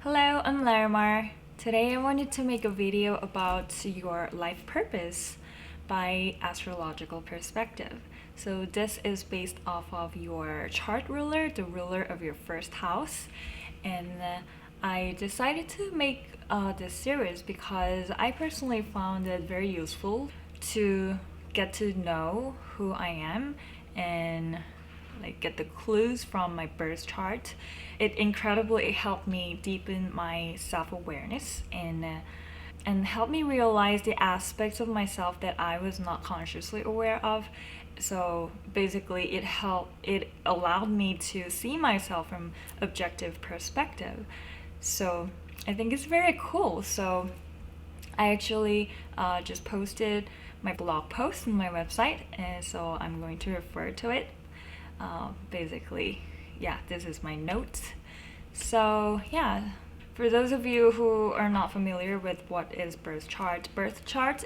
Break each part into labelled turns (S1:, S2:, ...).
S1: Hello, I'm Larimar. Today I wanted to make a video about your life purpose by astrological perspective. So this is based off of your chart ruler, the ruler of your first house. And I decided to make this series because I personally found it very useful to get to know who I am and get the clues from my birth chart. It incredibly helped me deepen my self-awareness and helped me realize the aspects of myself that I was not consciously aware of. So basically it allowed me to see myself from objective perspective. So I think it's very cool. So I actually just posted my blog post on my website, and so I'm going to refer to it. Basically, yeah, this is my notes. So yeah, for those of you who are not familiar with what is birth chart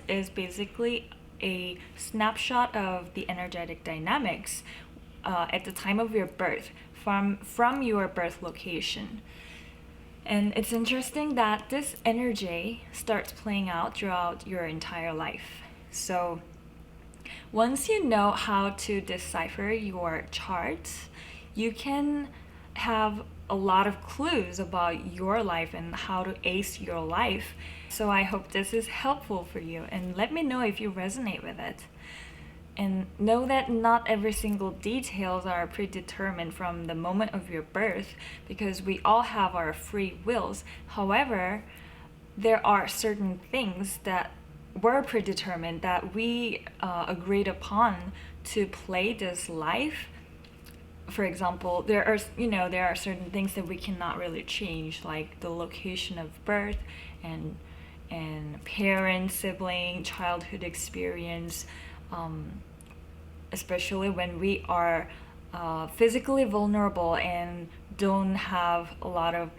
S1: is basically a snapshot of the energetic dynamics at the time of your birth from your birth location. And it's interesting that this energy starts playing out throughout your entire life. So once you know how to decipher your charts, you can have a lot of clues about your life and how to ace your life. So I hope this is helpful for you, and let me know if you resonate with it. And know that not every single details are predetermined from the moment of your birth, because we all have our free wills. However, there are certain things that were predetermined that we agreed upon to play this life. For example, there are certain things that we cannot really change, like the location of birth and parent, sibling, childhood experience, especially when we are physically vulnerable and don't have a lot of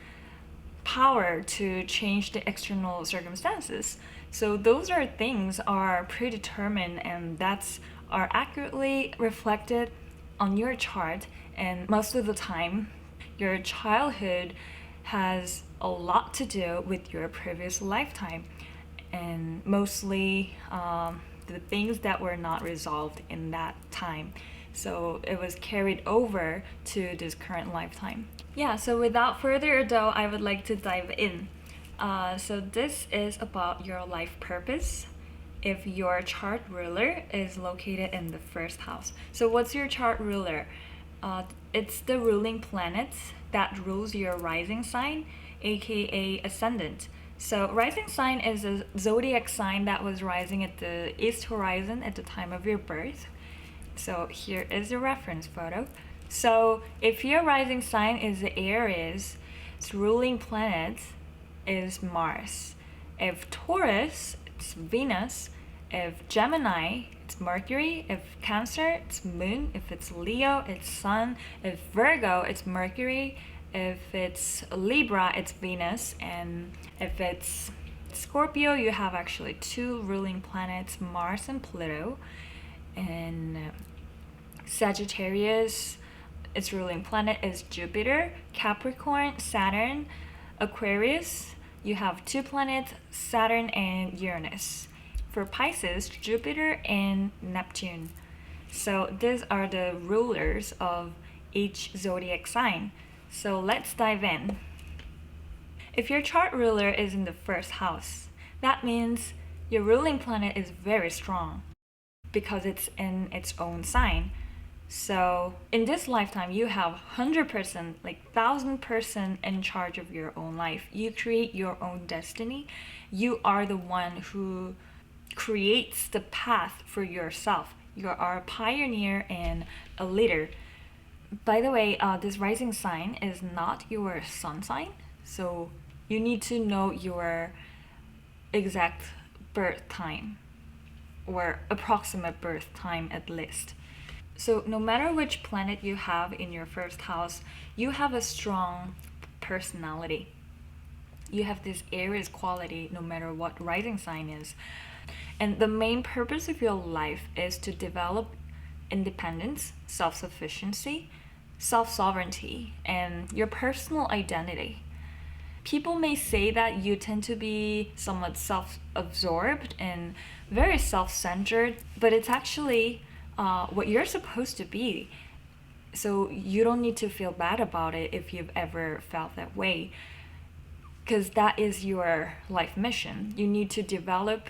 S1: power to change the external circumstances. So those things are predetermined, and are accurately reflected on your chart. And most of the time, your childhood has a lot to do with your previous lifetime, and mostly the things that were not resolved in that time. So it was carried over to this current lifetime. Yeah, so without further ado, I would like to dive in. So this is about your life purpose if your chart ruler is located in the first house. So what's your chart ruler? It's the ruling planet that rules your rising sign, aka ascendant. So rising sign is a zodiac sign that was rising at the east horizon at the time of your birth. So here is a reference photo. So if your rising sign is the Aries, its ruling planet is Mars. If Taurus, it's Venus. If Gemini, it's Mercury. If Cancer, it's Moon. If it's Leo, it's Sun. If Virgo, it's Mercury. If it's Libra, it's Venus. And if it's Scorpio, you have actually two ruling planets, Mars and Pluto. And Sagittarius, its ruling planet is Jupiter. Capricorn, Saturn. Aquarius, you have two planets, Saturn and Uranus. For Pisces, Jupiter and Neptune. So these are the rulers of each zodiac sign. So let's dive in. If your chart ruler is in the first house, that means your ruling planet is very strong because it's in its own sign. So in this lifetime, you have 100%, 1000% in charge of your own life. You create your own destiny. You are the one who creates the path for yourself. You are a pioneer and a leader. By the way, this rising sign is not your sun sign. So you need to know your exact birth time, or approximate birth time at least. So no matter which planet you have in your first house, you have a strong personality. You have this Aries quality no matter what rising sign is. And the main purpose of your life is to develop independence, self-sufficiency, self-sovereignty, and your personal identity. People may say that you tend to be somewhat self-absorbed and very self-centered, but it's actually what you're supposed to be. So you don't need to feel bad about it if you've ever felt that way, because that is your life mission. You need to develop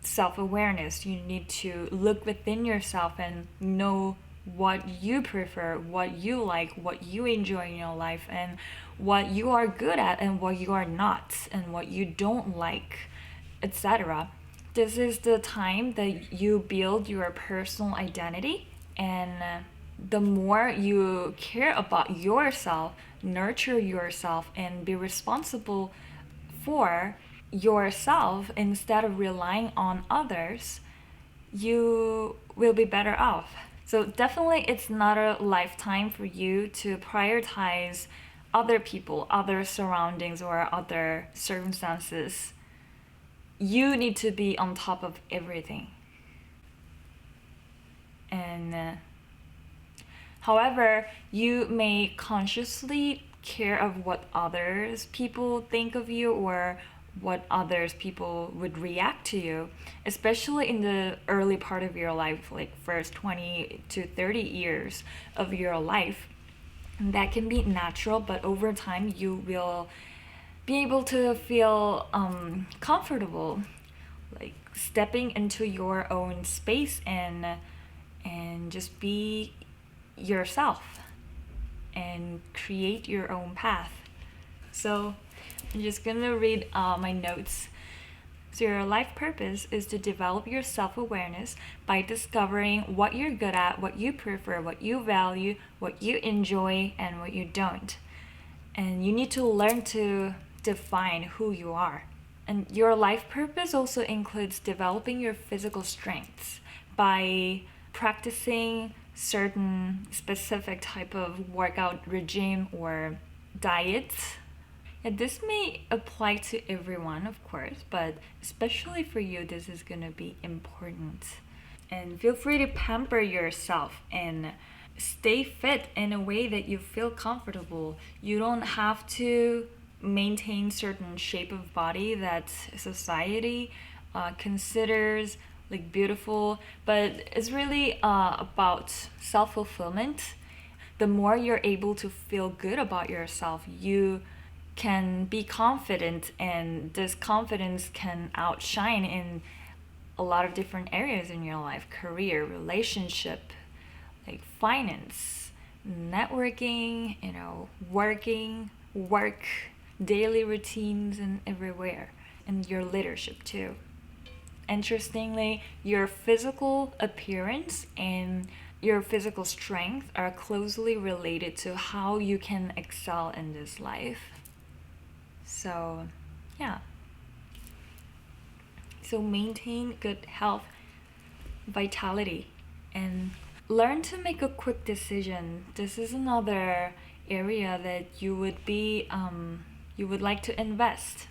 S1: self-awareness. You need to look within yourself and know what you prefer, what you like, what you enjoy in your life, and what you are good at and what you are not, and what you don't like, etc. This is the time that you build your personal identity, and the more you care about yourself, nurture yourself, and be responsible for yourself instead of relying on others, you will be better off. So definitely it's not a lifetime for you to prioritize other people, other surroundings, or other circumstances. You need to be on top of everything. And however, you may consciously care of what others people think of you, or what others people would react to you, especially in the early part of your life, like first 20 to 30 years of your life. That can be natural, but over time you will be able to feel comfortable, like stepping into your own space and just be yourself and create your own path. So I'm just gonna read my notes. So your life purpose is to develop your self-awareness by discovering what you're good at, what you prefer, what you value, what you enjoy, and what you don't. And you need to learn to define who you are. And your life purpose also includes developing your physical strengths by practicing certain specific type of workout regime or diet. And this may apply to everyone, of course, but especially for you, this is going to be important. And feel free to pamper yourself and stay fit in a way that you feel comfortable. You don't have to maintain certain shape of body that society considers like beautiful, but it's really about self-fulfillment. The more you're able to feel good about yourself, you can be confident, and this confidence can outshine in a lot of different areas in your life: career, relationship, like finance, networking, work, daily routines, and everywhere, and your leadership too. Interestingly, your physical appearance and your physical strength are closely related to how you can excel in this life. So, yeah. So maintain good health, vitality, and learn to make a quick decision. This is another area that you would like to invest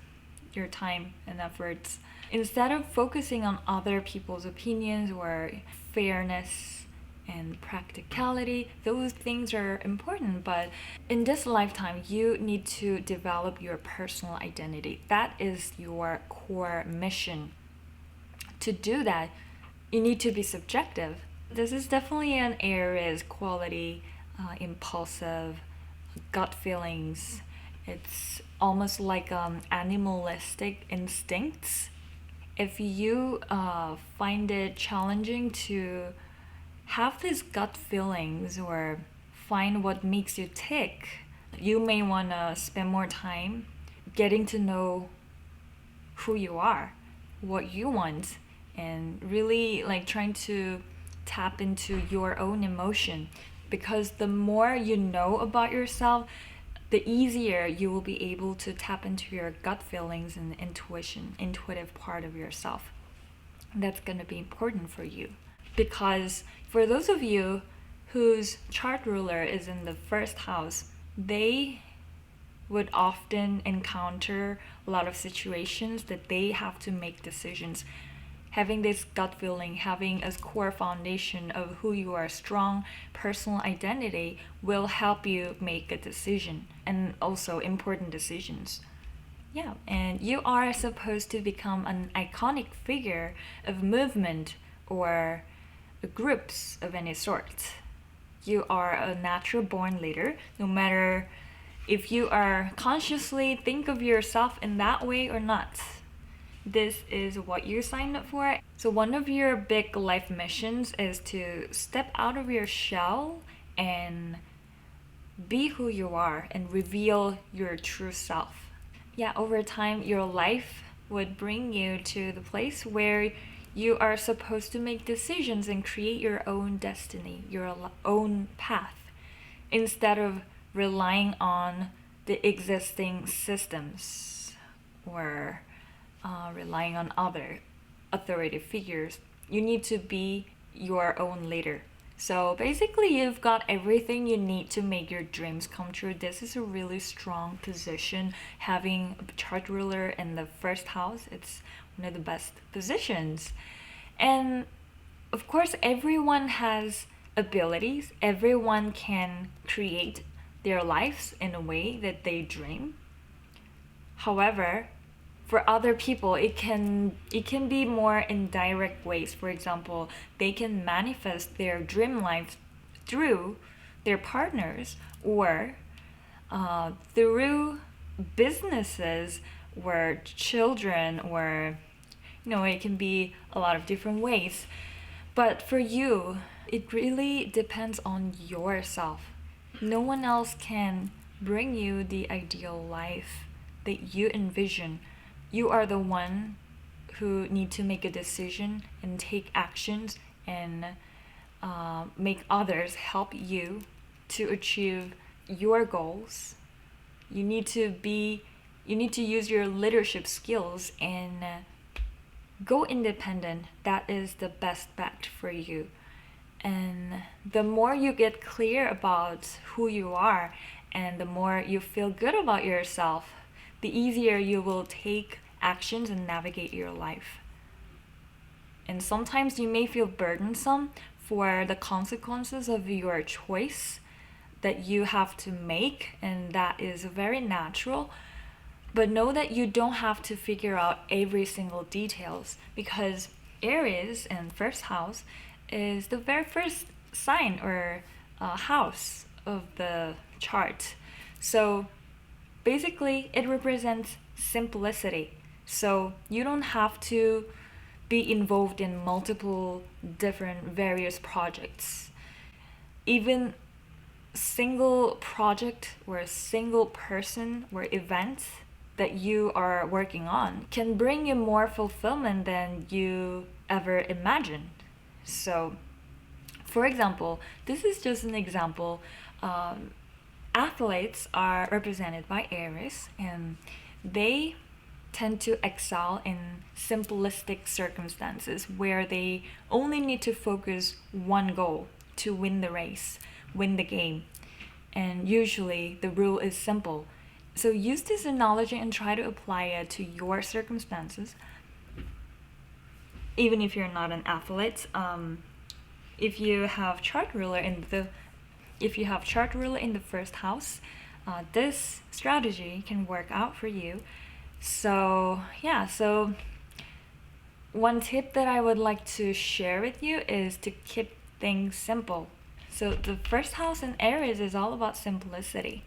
S1: your time and efforts. Instead of focusing on other people's opinions or fairness and practicality, those things are important, but in this lifetime, you need to develop your personal identity. That is your core mission. To do that, you need to be subjective. This is definitely an Aries quality, impulsive, gut feelings. It's almost like animalistic instincts. If you find it challenging to have these gut feelings or find what makes you tick, you may want to spend more time getting to know who you are, what you want, and really like trying to tap into your own emotion. Because the more you know about yourself, the easier you will be able to tap into your gut feelings and intuitive part of yourself. That's going to be important for you. Because for those of you whose chart ruler is in the first house, they would often encounter a lot of situations that they have to make decisions. Having this gut feeling, having a core foundation of who you are, strong personal identity will help you make a decision, and also important decisions. Yeah, and you are supposed to become an iconic figure of movement or groups of any sort. You are a natural born leader, no matter if you are consciously think of yourself in that way or not. This is what you signed up for. So one of your big life missions is to step out of your shell and be who you are and reveal your true self. Yeah, over time, your life would bring you to the place where you are supposed to make decisions and create your own destiny, your own path, instead of relying on the existing systems or relying on other authoritative figures. You need to be your own leader. So basically, you've got everything you need to make your dreams come true. This is a really strong position. Having a chart ruler in the first house, it's one of the best positions. And of course, everyone has abilities. Everyone can create their lives in a way that they dream. However, for other people, it can be more indirect ways. For example, they can manifest their dream life through their partners or through businesses or children, or it can be a lot of different ways. But for you, it really depends on yourself. No one else can bring you the ideal life that you envision. You are the one who need to make a decision and take actions and make others help you to achieve your goals. You need to use your leadership skills and go independent. That is the best bet for you. And the more you get clear about who you are and the more you feel good about yourself, the easier you will take actions and navigate your life. And sometimes you may feel burdensome for the consequences of your choice that you have to make, and that is very natural. But know that you don't have to figure out every single details, because Aries in first house is the very first sign or house of the chart. So basically, it represents simplicity. So you don't have to be involved in multiple different various projects. Even single project or a single person or event that you are working on can bring you more fulfillment than you ever imagined. So, for example, this is just an example. Athletes are represented by Aries, and they tend to excel in simplistic circumstances where they only need to focus one goal to win the race, win the game. And usually the rule is simple. So use this analogy and try to apply it to your circumstances. Even if you're not an athlete, if you have chart ruler in the first house, this strategy can work out for you. So one tip that I would like to share with you is to keep things simple. So the first house in Aries is all about simplicity.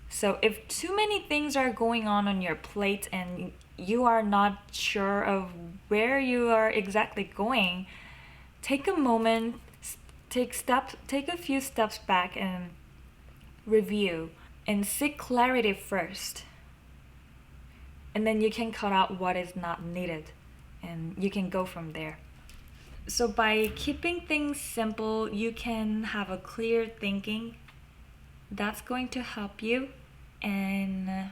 S1: So if too many things are going on your plate and you are not sure of where you are exactly going, take a moment, take a few steps back and review and seek clarity first. And then you can cut out what is not needed and you can go from there. So by keeping things simple, you can have a clear thinking. That's going to help you. And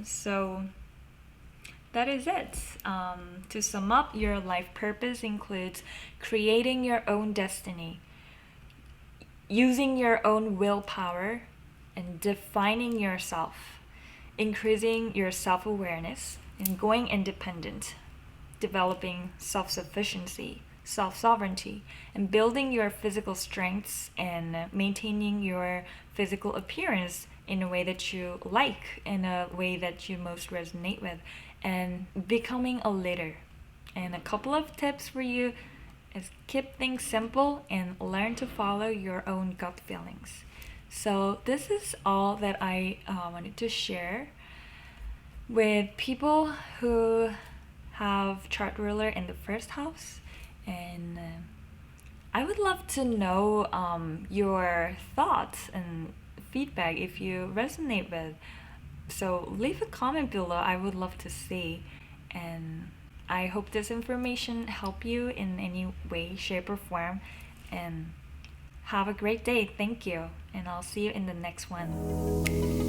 S1: so that is it. To sum up, your life purpose includes creating your own destiny, using your own willpower, and defining yourself, increasing your self-awareness, and going independent. developing self-sufficiency, self-sovereignty, and building your physical strengths and maintaining your physical appearance in a way that you like, in a way that you most resonate with, and becoming a leader. And a couple of tips for you is keep things simple and learn to follow your own gut feelings. So this is all that I wanted to share with people who have chart ruler in the first house. And I would love to know your thoughts and feedback if you resonate with. So leave a comment below. I would love to see. And I hope this information helped you in any way, shape, or form. And have a great day. Thank you. And I'll see you in the next one.